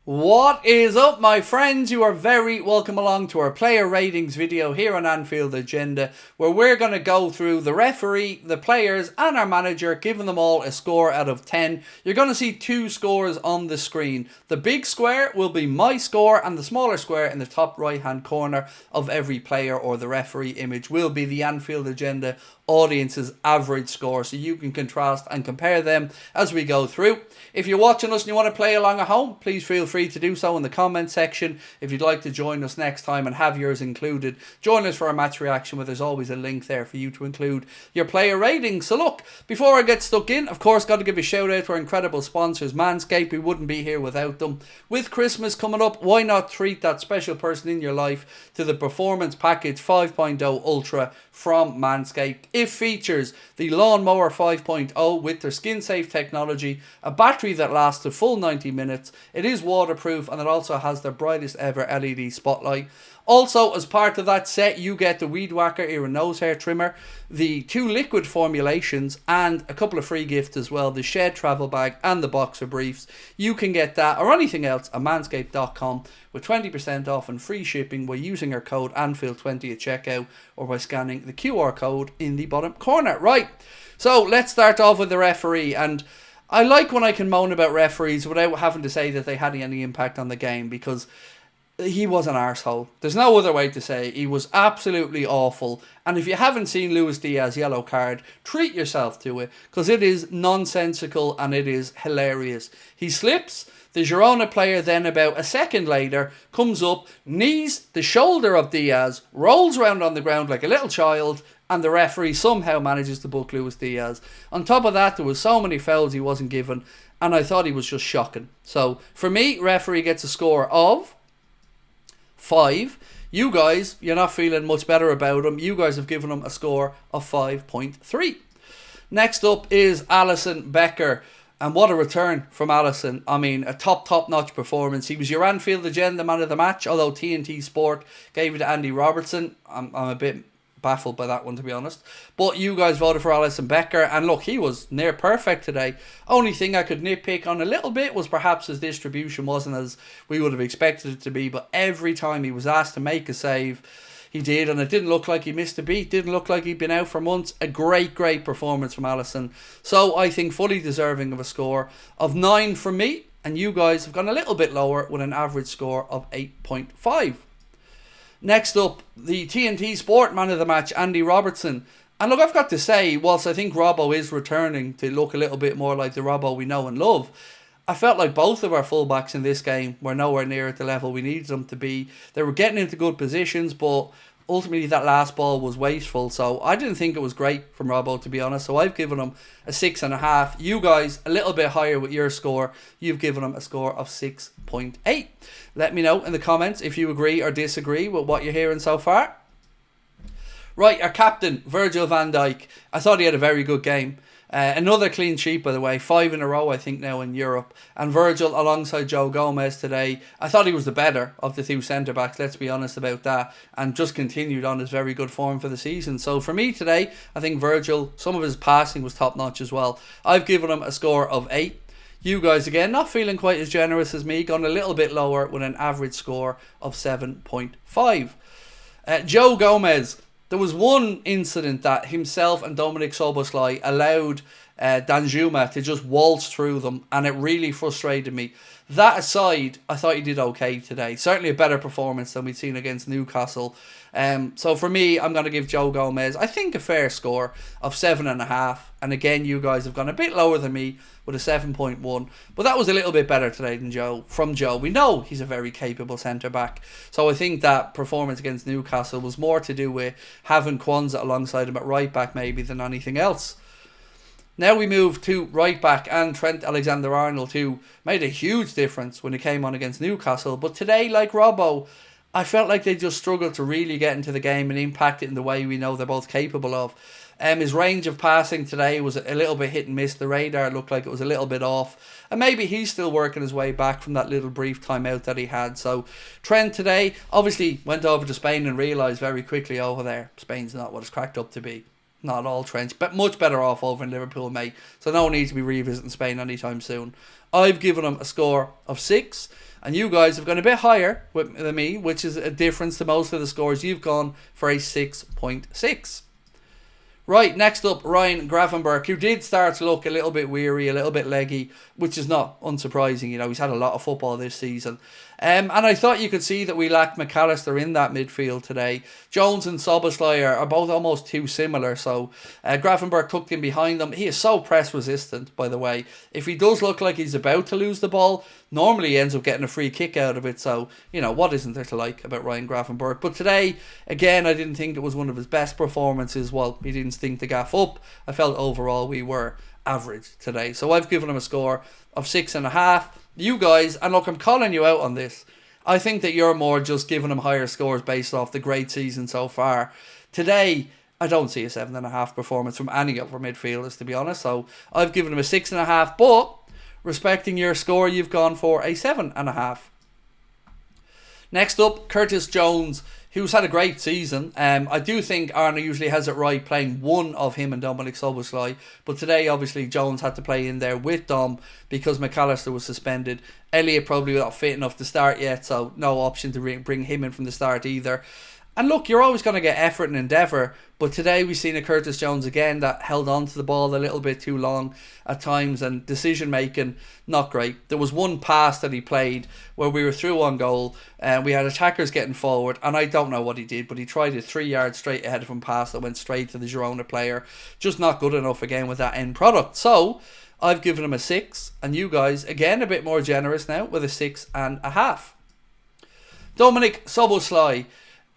What is up, my friends? You are very welcome along to our player ratings video here on Anfield Agenda, where we're going to go through the referee, the players and our manager, giving them all a score out of 10. You're going to see two scores on the screen. The big square will be my score, and the smaller square in the top right hand corner of every player or the referee image will be the Anfield Agenda audience's average score, so you can contrast and compare them as we go through. If you're watching us and you want to play along at home, please feel free to do so in the comment section. If you'd like to join us next time and have yours included, join us for a match reaction, where there's always a link there for you to include your player ratings. So look, before I get stuck in, of course, got to give a shout out to our incredible sponsors, Manscaped. We wouldn't be here without them. With Christmas coming up, why not treat that special person in your life to the Performance Package 5.0 Ultra from Manscaped. It features the Lawnmower 5.0 with their skin safe technology, a battery that lasts a full 90 minutes. It is waterproof, and it also has their brightest ever LED spotlight. Also, as part of that set, you get the Weed Whacker ear and nose hair trimmer, the 2 liquid formulations, and a couple of free gifts as well, the Shed travel bag and the boxer briefs. You can get that or anything else at manscaped.com with 20% off and free shipping by using our code Anfield20 at checkout, or by scanning the QR code in the bottom corner. Right, so let's start off with the referee. And I like when I can moan about referees without having to say that they had any impact on the game, because he was an arsehole. There's no other way to say it. He was absolutely awful. And if you haven't seen Luis Diaz yellow card, treat yourself to it, because it is nonsensical and it is hilarious. He slips. The Girona player then, about a second later, comes up, knees the shoulder of Diaz, rolls around on the ground like a little child, and the referee somehow manages to book Luis Diaz. On top of that, there was so many fouls he wasn't given, and I thought he was just shocking. So for me, referee gets a score of 5. You guys, you're not feeling much better about him. You guys have given him a score of 5.3. Next up is Alisson Becker. And what a return from Alisson. I mean, a top-notch performance. He was your Anfield Agenda man of the match, although TNT Sport gave it to Andy Robertson. I'm a bit baffled by that one, to be honest. But you guys voted for Alisson Becker, and look, he was near perfect today. Only thing I could nitpick on a little bit was perhaps his distribution wasn't as we would have expected it to be, but every time he was asked to make a save, he did, and it didn't look like he missed a beat. Didn't look like he'd been out for months. A great performance from Alisson. So I think fully deserving of a score of 9 from me, and you guys have gone a little bit lower with an average score of 8.5. Next up, the TNT Sport man of the match, Andy Robertson. And look, I've got to say, whilst I think Robbo is returning to look a little bit more like the Robbo we know and love, I felt like both of our fullbacks in this game were nowhere near at the level we needed them to be. They were getting into good positions, but ultimately that last ball was wasteful. So I didn't think it was great from Robbo, to be honest. So I've given him a 6.5. You guys, a little bit higher with your score. You've given him a score of 6.8. Let me know in the comments if you agree or disagree with what you're hearing so far. Right, our captain, Virgil Van Dijk. I thought he had a very good game. Another clean sheet, by the way, 5 in a row I think now in Europe, and Virgil alongside Joe Gomez today. I thought he was the better of the 2 centre backs, let's be honest about that, and just continued on his very good form for the season. So for me today, I think Virgil, some of his passing was top notch as well. I've given him a score of 8. You guys again not feeling quite as generous as me, gone a little bit lower with an average score of 7.5. Joe Gomez. There was one incident that himself and Dominik Szoboszlai allowed Danjuma to just waltz through them, and it really frustrated me. That aside, I thought he did okay today. Certainly a better performance than we'd seen against Newcastle. So for me, I'm going to give Joe Gomez, I think, a fair score of 7.5. And again, you guys have gone a bit lower than me with a 7.1. But that was a little bit better today than Joe. From Joe, we know he's a very capable centre-back. So I think that performance against Newcastle was more to do with having Kwanzaa alongside him at right-back maybe than anything else. Now we move to right-back and Trent Alexander-Arnold, who made a huge difference when he came on against Newcastle. But today, like Robbo, I felt like they just struggled to really get into the game and impact it in the way we know they're both capable of. His range of passing today was a little bit hit and miss. The radar looked like it was a little bit off. And maybe he's still working his way back from that little brief timeout that he had. So Trent today obviously went over to Spain and realised very quickly over there, Spain's not what it's cracked up to be. Not all Trent, but much better off over in Liverpool, mate. So no need to be revisiting Spain anytime soon. I've given him a score of 6. And you guys have gone a bit higher than me, which is a difference to most of the scores. You've gone for a 6.6. Right, next up, Ryan Gravenberch, who did start to look a little bit weary, a little bit leggy, which is not unsurprising. You know, he's had a lot of football this season. And I thought you could see that we lacked McAllister in that midfield today. Jones and Szoboszlai are both almost too similar, so Gravenberch tucked in behind them. He is so press resistant, by the way. If he does look like he's about to lose the ball, normally he ends up getting a free kick out of it, so, you know, what isn't there to like about Ryan Gravenberch? But today, again, I didn't think it was one of his best performances. Well, he didn't stink the gaff up. I felt overall we were average today. So I've given him a score of 6.5. You guys, and look, I'm calling you out on this. I think that you're more just giving him higher scores based off the great season so far. Today, I don't see a 7.5 performance from any of our midfielders, to be honest. So I've given him a 6.5, but respecting your score, you've gone for a 7.5. Next up, Curtis Jones, who's had a great season. I do think Arne usually has it right playing one of him and Dominik Szoboszlai, but today obviously Jones had to play in there with Dom because McAllister was suspended. Elliott probably not fit enough to start yet, so no option to bring him in from the start either. And look, you're always going to get effort and endeavour, but today we've seen a Curtis Jones again that held on to the ball a little bit too long at times, and decision making not great. There was one pass that he played where we were through on goal and we had attackers getting forward, and I don't know what he did, but he tried a 3 yards straight ahead of him pass that went straight to the Girona player. Just not good enough again with that end product. So I've given him a 6, and you guys again a bit more generous now with a 6.5. Dominik Szoboszlai,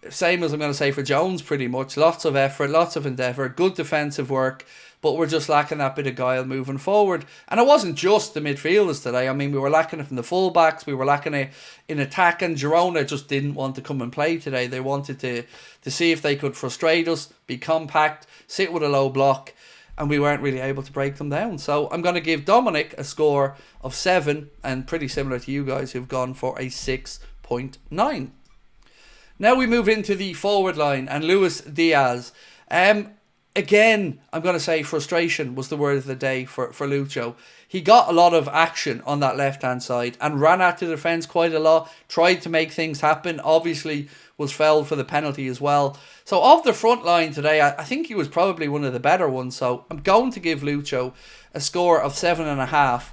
same as I'm going to say for Jones pretty much. Lots of effort, lots of endeavour, good defensive work, but we're just lacking that bit of guile moving forward. And it wasn't just the midfielders today. I mean, we were lacking it from the fullbacks, we were lacking it in attack, and Girona just didn't want to come and play today. They wanted to see if they could frustrate us, be compact, sit with a low block, and we weren't really able to break them down. So I'm going to give Dominik a score of 7, and pretty similar to you guys who've gone for a 6.9. Now we move into the forward line and Luis Diaz. Again, I'm going to say frustration was the word of the day for Lucho. He got a lot of action on that left-hand side and ran at the defence quite a lot, tried to make things happen, obviously was fouled for the penalty as well. So of the front line today, I think he was probably one of the better ones. So I'm going to give Lucho a score of 7.5.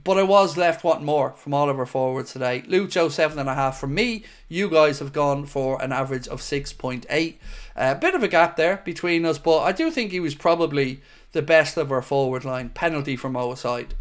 But I was left wanting more from all of our forwards today. Lucho 7.5 from me. You guys have gone for an average of 6.8. A bit of a gap there between us, but I do think he was probably the best of our forward line. Penalty from our side.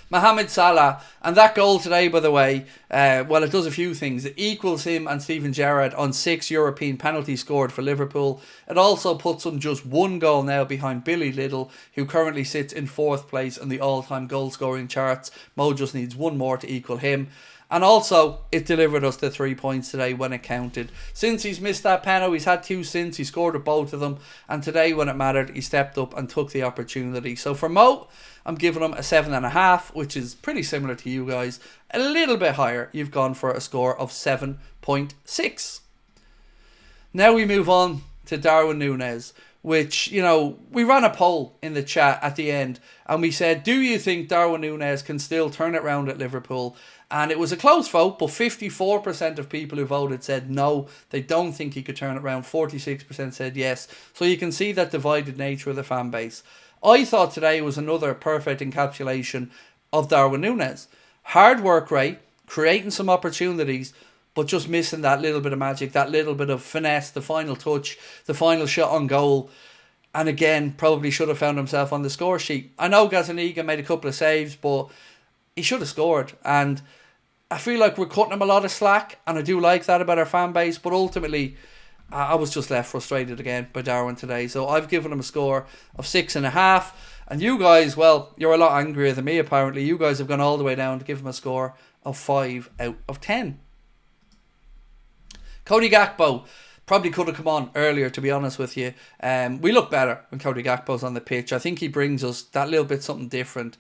Mohamed Salah, and that goal today, by the way, well, it does a few things. It equals him and Steven Gerrard on 6 European penalties scored for Liverpool. It also puts him just one goal now behind Billy Liddell, who currently sits in 4th place on the all-time goal-scoring charts. Mo just needs one more to equal him. And also, it delivered us the 3 points today when it counted. Since he's missed that penalty, he's had 2 since. He scored at both of them. And today, when it mattered, he stepped up and took the opportunity. So for Mo, I'm giving him a 7.5, which is pretty similar to you guys. A little bit higher. You've gone for a score of 7.6. Now we move on to Darwin Nunez, which, you know, we ran a poll in the chat at the end. And we said, do you think Darwin Nunez can still turn it around at Liverpool? And it was a close vote, but 54% of people who voted said no, they don't think he could turn it around. 46% said yes. So you can see that divided nature of the fan base. I thought today was another perfect encapsulation of Darwin Nunez. Hard work rate, creating some opportunities, but just missing that little bit of magic, that little bit of finesse, the final touch, the final shot on goal. And again, probably should have found himself on the score sheet. I know Gazzaniga made a couple of saves, but he should have scored. And I feel like we're cutting him a lot of slack, and I do like that about our fan base, but ultimately I was just left frustrated again by Darwin today. So I've given him a score of 6.5, and you guys, well, you're a lot angrier than me apparently. You guys have gone all the way down to give him a score of 5 out of 10. Cody Gakpo probably could have come on earlier, to be honest with you. We look better when Cody Gakpo's on the pitch. I think he brings us that little bit something different.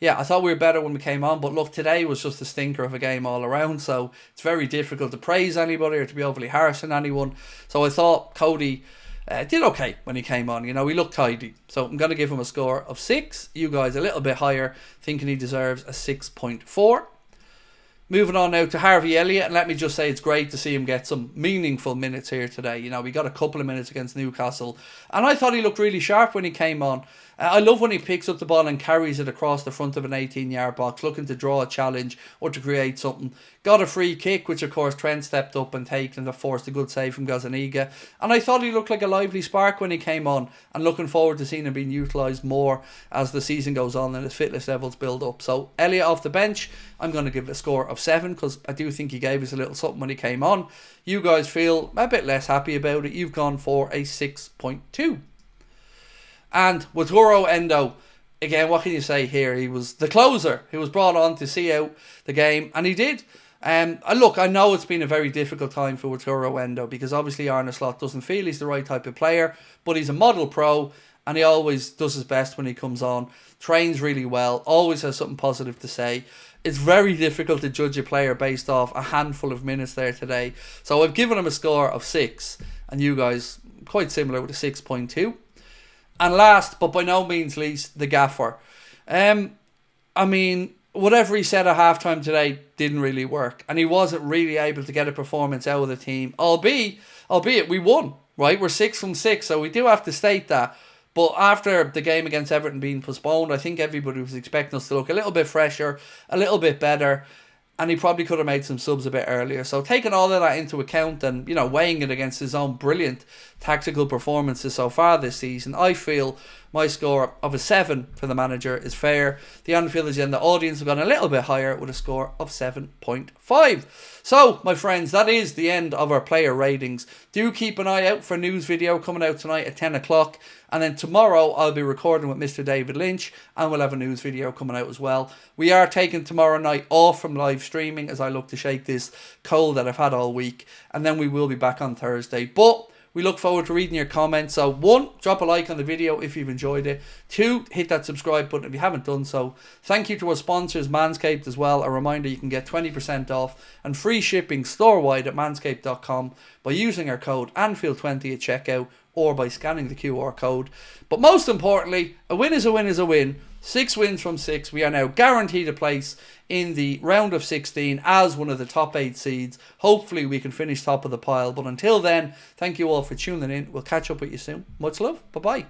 Yeah, I thought we were better when we came on, but look, today was just a stinker of a game all around, so it's very difficult to praise anybody or to be overly harsh on anyone. So I thought Cody did okay when he came on. You know, he looked tidy. So I'm going to give him a score of 6. You guys a little bit higher, thinking he deserves a 6.4. Moving on now to Harvey Elliott, and let me just say it's great to see him get some meaningful minutes here today. You know, we got a couple of minutes against Newcastle, and I thought he looked really sharp when he came on. I love when he picks up the ball and carries it across the front of an 18-yard box, looking to draw a challenge or to create something. Got a free kick, which of course Trent stepped up and taken and forced a good save from Gazzaniga. And I thought he looked like a lively spark when he came on, and looking forward to seeing him being utilised more as the season goes on and his fitness levels build up. So Elliott off the bench, I'm going to give it a score of 7 because I do think he gave us a little something when he came on. You guys feel a bit less happy about it. You've gone for a 6.2. And Wataru Endo, again, what can you say here? He was the closer. He was brought on to see out the game, and he did. Look, I know it's been a very difficult time for Wataru Endo because obviously Arne doesn't feel he's the right type of player, but he's a model pro, and he always does his best when he comes on. Trains really well, always has something positive to say. It's very difficult to judge a player based off a handful of minutes there today. So I've given him a score of 6, and you guys quite similar with a 6.2. And last, but by no means least, the gaffer. I mean, whatever he said at halftime today didn't really work. And he wasn't really able to get a performance out of the team. Albeit we won, right? We're 6 from 6, so we do have to state that. But after the game against Everton being postponed, I think everybody was expecting us to look a little bit fresher, a little bit better. And he probably could have made some subs a bit earlier. So taking all of that into account and, you know, weighing it against his own brilliant tactical performances so far this season, I feel my score of a 7 for the manager is fair. The Anfield Agenda audience have gone a little bit higher with a score of 7.5. So, my friends, that is the end of our player ratings. Do keep an eye out for a news video coming out tonight at 10 o'clock. And then tomorrow I'll be recording with Mr. David Lynch, and we'll have a news video coming out as well. We are taking tomorrow night off from live streaming as I look to shake this cold that I've had all week. And then we will be back on Thursday. But we look forward to reading your comments. So 1, drop a like on the video if you've enjoyed it. 2, hit that subscribe button if you haven't done so. Thank you to our sponsors, Manscaped, as well. A reminder, you can get 20% off and free shipping store-wide at manscaped.com by using our code Anfield20 at checkout or by scanning the QR code. But most importantly, a win is a win is a win. 6 wins from 6. We are now guaranteed a place in the round of 16 as one of the top 8 seeds. Hopefully we can finish top of the pile. But until then, thank you all for tuning in. We'll catch up with you soon. Much love. Bye-bye.